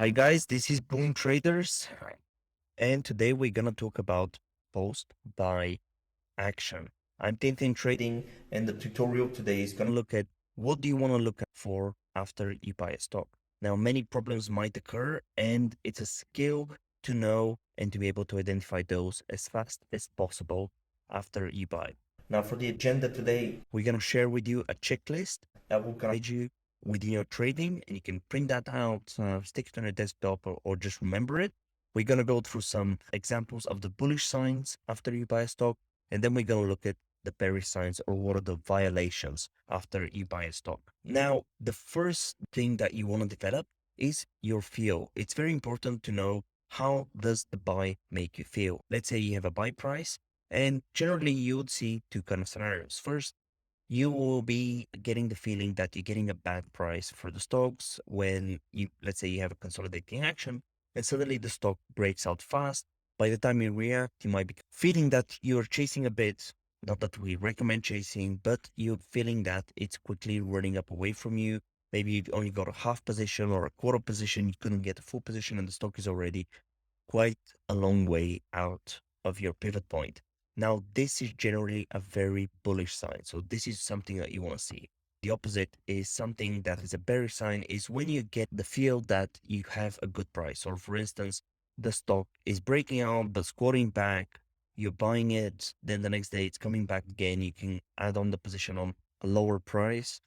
Hi guys, this is Boom Traders, and today we're gonna talk about post buy action. I'm Tintin Trading, and the tutorial today is gonna look at what do you want to look at for after you buy a stock. Now, many problems might occur, and it's a skill to know and to be able to identify those as fast as possible after you buy. Now, for the agenda today, we're gonna share with you a checklist that will guide you within your trading, and you can print that out, stick it on your desktop, or just remember it. We're going to go through some examples of the bullish signs after you buy a stock, and then we're going to look at the bearish signs, or what are the violations after you buy a stock. Now, the first thing that you want to develop is your feel. It's very important to know, how does the buy make you feel? Let's say you have a buy price, and generally you would see two kind of scenarios. First, you will be getting the feeling that you're getting a bad price for the stocks when let's say you have a consolidating action and suddenly the stock breaks out fast. By the time you react, you might be feeling that you're chasing a bit. Not that we recommend chasing, but you're feeling that it's quickly running up away from you. Maybe you've only got a half position or a quarter position. You couldn't get a full position and the stock is already quite a long way out of your pivot point. Now, this is generally a very bullish sign. So this is something that you want to see. The opposite is something that is a bearish sign, is when you get the feel that you have a good price. Or for instance, the stock is breaking out, but squatting back, you're buying it, then the next day it's coming back again. You can add on the position on a lower price.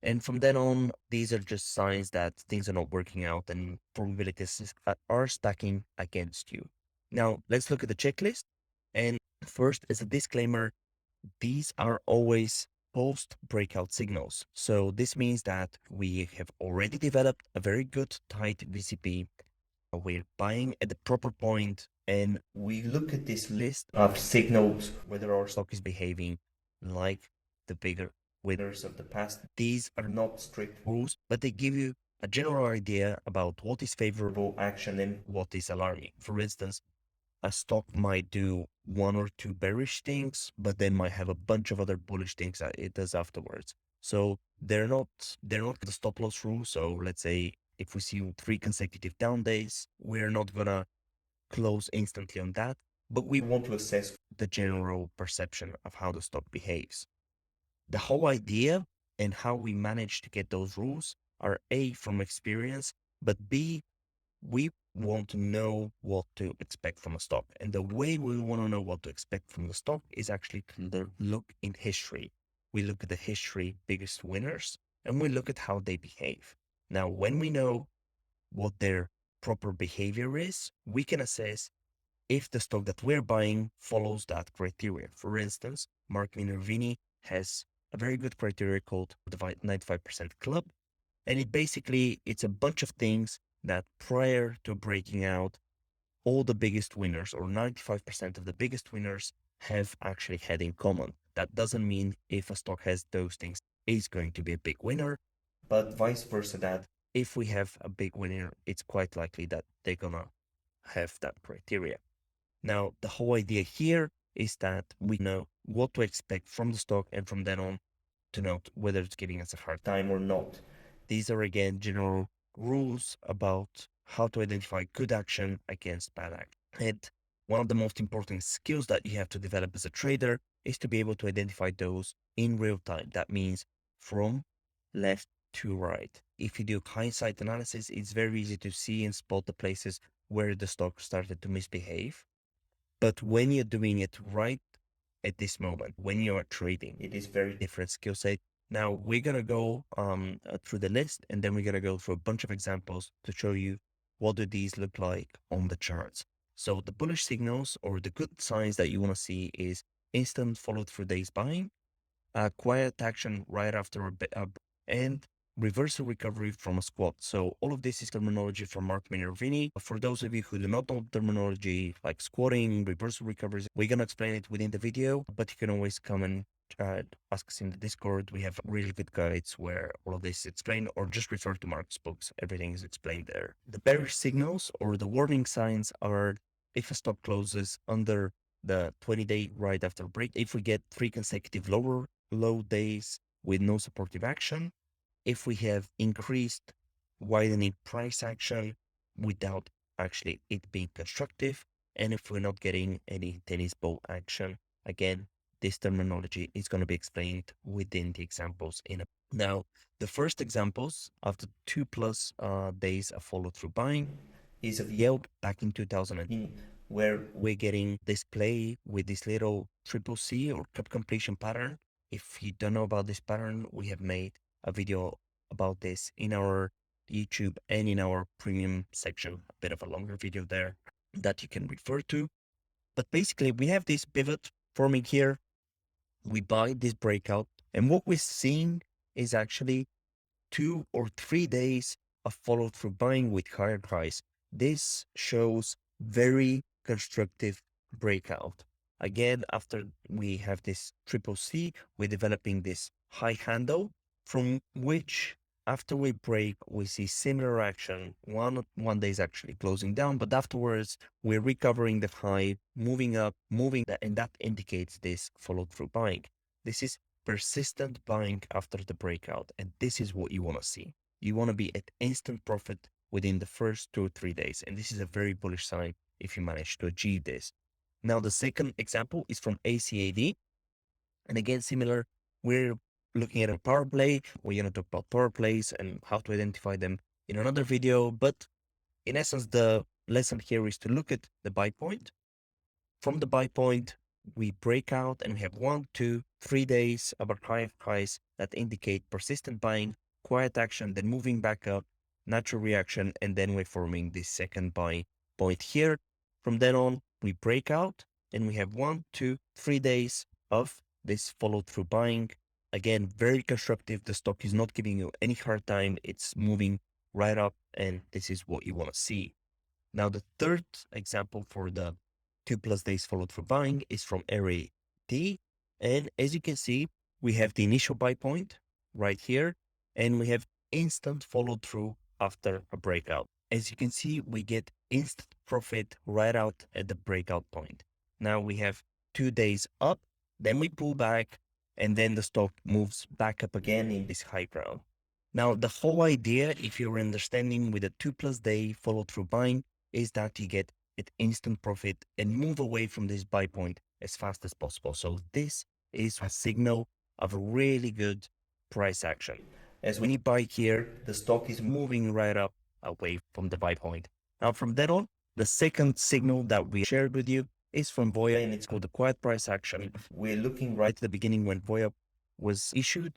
And from then on, these are just signs that things are not working out and probabilities are stacking against you. Now, let's look at the checklist. And first, as a disclaimer, these are always post breakout signals. So this means that we have already developed a very good tight VCP. We're buying at the proper point, and we look at this list of signals whether our stock is behaving like the bigger winners of the past. These are not strict rules, but they give you a general idea about what is favorable action and what is alarming. For instance, a stock might do one or two bearish things, but then might have a bunch of other bullish things that it does afterwards. So they're not the stop loss rule. So let's say if we see 3 consecutive down days, we're not gonna close instantly on that, but we want to assess the general perception of how the stock behaves. The whole idea and how we manage to get those rules are A, from experience, but B, we want to know what to expect from a stock. And the way we want to know what to expect from the stock is actually to look in history. We look at the history biggest winners and we look at how they behave. Now, when we know what their proper behavior is, we can assess if the stock that we're buying follows that criteria. For instance, Mark Minervini has a very good criteria called the 95% Club. And it's a bunch of things that prior to breaking out, all the biggest winners, or 95% of the biggest winners, have actually had in common. That doesn't mean if a stock has those things, it's going to be a big winner, but vice versa, that if we have a big winner, it's quite likely that they're gonna have that criteria. Now, the whole idea here is that we know what to expect from the stock, and from then on, to note whether it's giving us a hard time or not. These are again general rules about how to identify good action against bad action. And one of the most important skills that you have to develop as a trader is to be able to identify those in real time. That means from left to right. If you do hindsight analysis, it's very easy to see and spot the places where the stock started to misbehave. But when you're doing it right at this moment, when you are trading, it is very different skill set. Now we're gonna go through the list, and then we're gonna go through a bunch of examples to show you what do these look like on the charts. So the bullish signals, or the good signs that you want to see, is instant follow through days buying, quiet action right after and reversal recovery from a squat. So all of this is terminology from Mark Minervini. For those of you who do not know terminology like squatting, reversal recoveries, we're going to explain it within the video, but you can always come and ask us in the Discord. We have really good guides where all of this is explained, or just refer to Mark's books. Everything is explained there. The bearish signals, or the warning signs, are if a stock closes under the 20-day right after break, if we get 3 consecutive low days with no supportive action, if we have increased widening price action, without actually it being constructive. And if we're not getting any tennis ball action, again, this terminology is going to be explained within the examples in a now. The first examples after 2+ days of follow through buying is of Yelp back in 2018, where we're getting this play with this little triple C or cup completion pattern. If you don't know about this pattern, we have made a video about this in our YouTube and in our premium section, a bit of a longer video there that you can refer to. But basically, we have this pivot forming here. We buy this breakout, and what we're seeing is actually 2 or 3 days of follow through buying with higher price. This shows very constructive breakout. Again, after we have this triple C, we're developing this high handle from which after we break, we see similar action. One day is actually closing down, but afterwards we're recovering the high, moving up, and that indicates this follow through buying. This is persistent buying after the breakout. And this is what you want to see. You want to be at instant profit within the first 2 or 3 days. And this is a very bullish sign if you manage to achieve this. Now, the second example is from ACAD. And again, similar, we're looking at a power play. We're going to talk about power plays and how to identify them in another video. But in essence, the lesson here is to look at the buy point. From the buy point, we break out and we have 1, 2, 3 days of a high price that indicate persistent buying, quiet action, then moving back up, natural reaction, and then we're forming this second buy point here. From then on, we break out and we have 1, 2, 3 days of this follow through buying. Again, very constructive. The stock is not giving you any hard time. It's moving right up, and this is what you want to see. Now, the third example for the 2+ days followed through buying is from area D. And as you can see, we have the initial buy point right here, and we have instant follow through after a breakout. As you can see, we get instant profit right out at the breakout point. Now we have 2 days up, then we pull back, and then the stock moves back up again in this high ground. Now, the whole idea, if you're understanding with a 2+day follow through buying, is that you get an instant profit and move away from this buy point as fast as possible. So this is a signal of a really good price action. As when you buy here, the stock is moving right up away from the buy point. Now from then on, the second signal that we shared with you is from Voya, and it's called the quiet price action. We're looking right at the beginning when Voya was issued,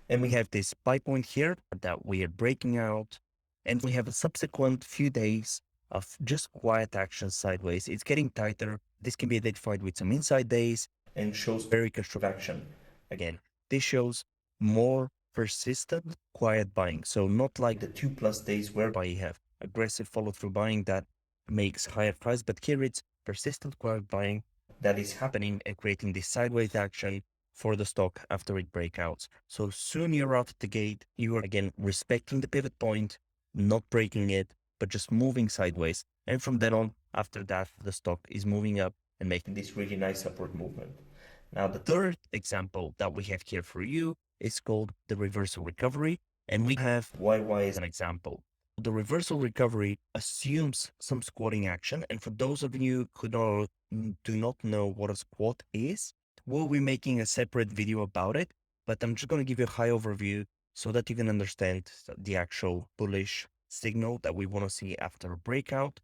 and we have this buy point here that we are breaking out, and we have a subsequent few days of just quiet action sideways. It's getting tighter. This can be identified with some inside days and shows very constructive action. Again, this shows more persistent quiet buying. So not like the 2+ days whereby you have aggressive follow through buying that makes higher price, but here it's persistent quiet buying that is happening and creating this sideways action for the stock after it breakouts. So soon you're out at the gate, you are again respecting the pivot point, not breaking it, but just moving sideways. And from then on, after that, the stock is moving up and making this really nice upward movement. Now, the third example that we have here for you is called the reversal recovery. And we have YY as an example. The reversal recovery assumes some squatting action. And for those of you who do not know what a squat is, we'll be making a separate video about it. But I'm just going to give you a high overview so that you can understand the actual bullish signal that we want to see after a breakout.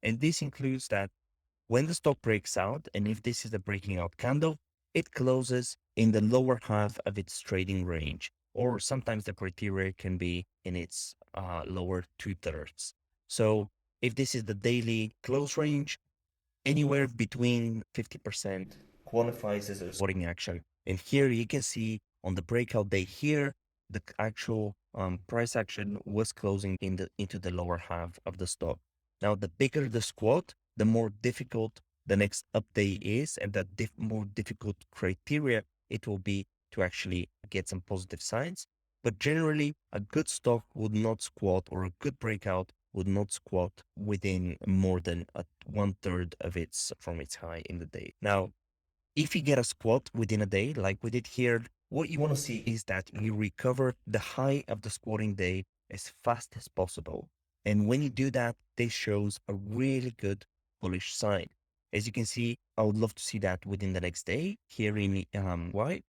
And this includes that when the stock breaks out, and if this is a breaking out candle, it closes in the lower half of its trading range, or sometimes the criteria can be in its lower 2/3. So if this is the daily close range, anywhere between 50% qualifies as a squatting action. And here you can see on the breakout day here, the actual price action was closing into the lower half of the stock. Now, the bigger the squat, the more difficult the next update is, and the more difficult criteria it will be to actually get some positive signs. But generally, a good stock would not squat, or a good breakout would not squat within more than 1/3 of its from its high in the day. Now, if you get a squat within a day, like we did here, what you want to see is that you recover the high of the squatting day as fast as possible. And when you do that, this shows a really good bullish sign. As you can see, I would love to see that within the next day here in Y.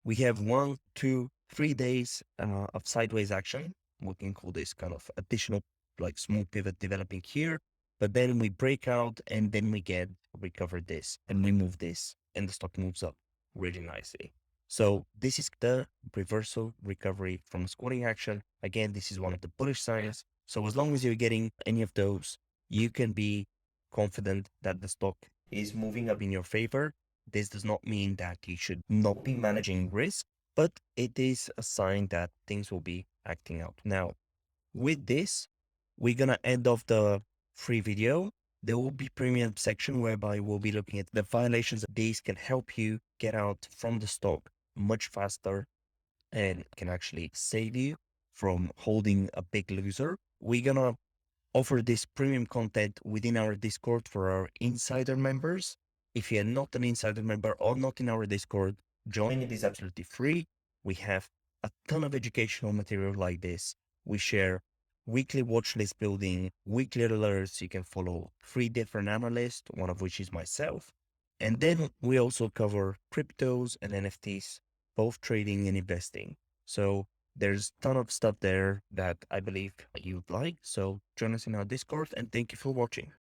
We have 1, 2, 3 days of sideways action. We can call this kind of additional like small pivot developing here. But then we break out and then we get recover this and we move this and the stock moves up really nicely. So this is the reversal recovery from squatting action. Again, this is one of the bullish signs. So as long as you're getting any of those, you can be confident that the stock is moving up in your favor. This does not mean that you should not be managing risk, but it is a sign that things will be acting out. Now, with this, we're gonna end off the free video. There will be premium section whereby we'll be looking at the violations. These can help you get out from the stock much faster and can actually save you from holding a big loser. We're gonna offer this premium content within our Discord for our insider members. If you're not an insider member or not in our Discord, join. It is absolutely free. We have a ton of educational material like this. We share weekly watch list building, weekly alerts. You can follow 3 different analysts, one of which is myself. And then we also cover cryptos and NFTs, both trading and investing. So there's a ton of stuff there that I believe you'd like. So join us in our Discord and thank you for watching.